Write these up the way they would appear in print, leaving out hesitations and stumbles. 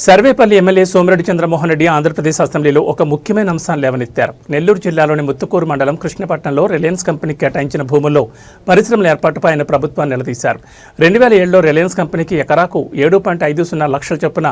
Sarvepalli MLA Somireddy Chandramohan Reddy Andhra Pradesh అసెంబ్లీలో ఒక ముఖ్యమైన అంశాన్ని లేవనెత్తారు. నెల్లూరు జిల్లాలోని ముత్తుకూరు మండలం కృష్ణపట్నంలో రిలయన్స్ కంపెనీకి కేటాయించిన భూముల్లో పరిశ్రమల ఏర్పాటుపై ఆయన ప్రభుత్వాన్ని నిలదీశారు. 2007లో రిలయన్స్ కంపెనీకి ఎకరాకు 7.50 లక్షల చొప్పున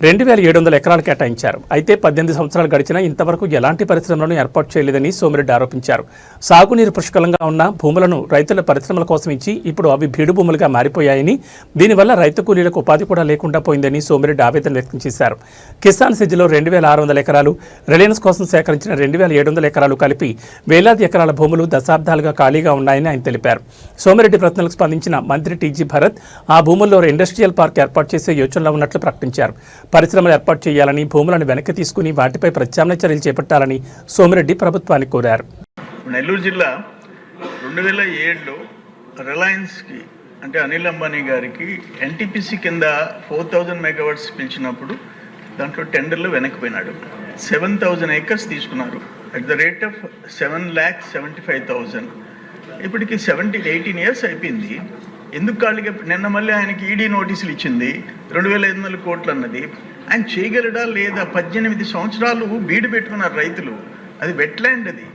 2700 ఎకరాలు కేటాయించారు. అయితే 18 సంవత్సరాలు గడిచినా ఇంతవరకు ఎలాంటి పరిశ్రమలను ఏర్పాటు చేయలేదని సోమిరెడ్డి ఆరోపించారు. సాగునీరు పుష్కలంగా ఉన్న భూములను రైతుల పరిశ్రమల కోసం ఇచ్చి ఇప్పుడు అవి బీడు భూములుగా మారిపోయాయని, దీనివల్ల రైతు కూలీలకు ఉపాధి కూడా లేకుండా పోయిందని సోమిరెడ్డి ఆవేదన వ్యక్తం చేశారు. కిసాన్ సిజ్లో 2600 ఎకరాలు, రిలయన్స్ కోసం సేకరించిన 2700 ఎకరాలు కలిపి వేలాది ఎకరాల భూములు దశాబ్దాలుగా ఖాళీగా ఉన్నాయని ఆయన తెలిపారు. సోమిరెడ్డి ప్రశ్నలకు స్పందించిన మంత్రి టీజీ భరత్ ఆ భూముల్లో ఇండస్ట్రియల్ పార్క్ ఏర్పాటు చేసే యోచనలో ఉన్నట్లు ప్రకటించారు. పరిశ్రమలు ఏర్పాటు చేయాలని, భూములను వెనక్కి తీసుకుని వాటిపై ప్రత్యామ్నాయ చర్యలు చేపట్టాలని సోమిరెడ్డి ప్రభుత్వాన్ని కోరారు. నెల్లూరు జిల్లా 2007లో రిలయన్స్కి అంటే అనిల్ అంబానీ గారికి ఎన్టీపీసీ కింద 4000 మెగావాట్స్ పిలిచినప్పుడు దాంట్లో టెండర్లు వెనక్కిపోయినాడు. 7000 acres తీసుకున్నారు అట్ ద రేట్ ఆఫ్ 7,75,000. ఇప్పటికి 18 years అయిపోయింది. ఎందుకు ఖాళీగా? నిన్న మళ్ళీ ఆయనకి ఈడీ నోటీసులు ఇచ్చింది. 2500 కోట్లు అన్నది. ఆయన చేయగలడా లేదా? 18 సంవత్సరాలు బీడు పెట్టుకున్నారు రైతులు. అది వెట్లాండ్, అది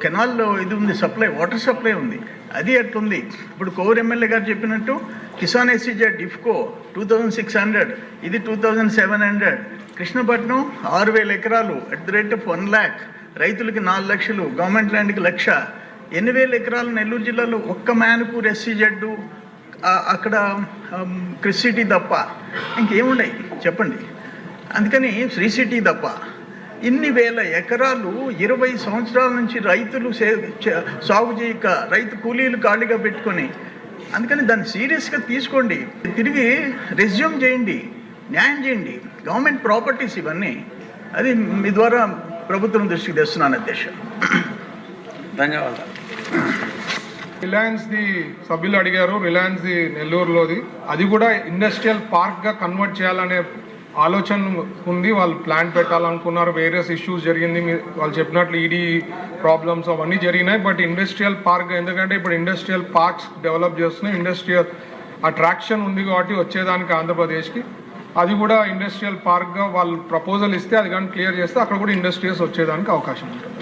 కెనాల్లో ఇది ఉంది, సప్లై, వాటర్ సప్లై ఉంది. అది అట్లుంది. ఇప్పుడు కోవూరు ఎమ్మెల్యే గారు చెప్పినట్టు కిసాన్ ఎస్సీజెడ్ ఇఫ్కో 2600, ఇది 2700. కృష్ణపట్నం 6000 ఎకరాలు at the rate of 1 lakh, రైతులకి 4 లక్షలు, గవర్నమెంట్ ల్యాండ్కి 1,00,000. 8,000 ఎకరాలు నెల్లూరు జిల్లాలో ఒక్క మ్యాన్పూర్ ఎస్సీజెడ్, అక్కడ క్రిస్ సిటీ తప్ప ఇంకేమున్నాయి చెప్పండి. అందుకని శ్రీ సిటీ తప్ప ఇన్ని వేల ఎకరాలు 20 సంవత్సరాల నుంచి రైతులు సాగు చేయక రైతు కూలీలు ఖాళీగా పెట్టుకొని, అందుకని దాన్ని సీరియస్గా తీసుకోండి, తిరిగి రెజ్యూమ్ చేయండి, న్యాయం చేయండి. గవర్నమెంట్ ప్రాపర్టీస్ ఇవన్నీ. అది మీ ద్వారా ప్రభుత్వం దృష్టికి తెస్తున్నాను అధ్యక్ష. ధన్యవాదాలు. రిలయన్స్ ది సభ్యులు అడిగారు, రిలయన్స్ ది నెల్లూరులోది, అది కూడా ఇండస్ట్రియల్ పార్క్గా కన్వర్ట్ చేయాలనే ఆలోచన ఉంది. వాళ్ళు ప్లాన్ పెట్టాలనుకున్నారు. వేరియస్ ఇష్యూస్ జరిగింది, వాళ్ళు చెప్పినట్లు ఈడీ ప్రాబ్లమ్స్ అవన్నీ జరిగినాయి. బట్ ఇండస్ట్రియల్ పార్క్, ఎందుకంటే ఇప్పుడు ఇండస్ట్రియల్ పార్క్స్ డెవలప్ చేస్తున్నాయి, ఇండస్ట్రియల్ అట్రాక్షన్ ఉంది కాబట్టి వచ్చేదానికి ఆంధ్రప్రదేశ్కి, అది కూడా ఇండస్ట్రియల్ పార్క్గా వాళ్ళు ప్రపోజల్ ఇస్తే అది కానీ క్లియర్ చేస్తే అక్కడ కూడా ఇండస్ట్రీస్ వచ్చేదానికి అవకాశం ఉంటుంది.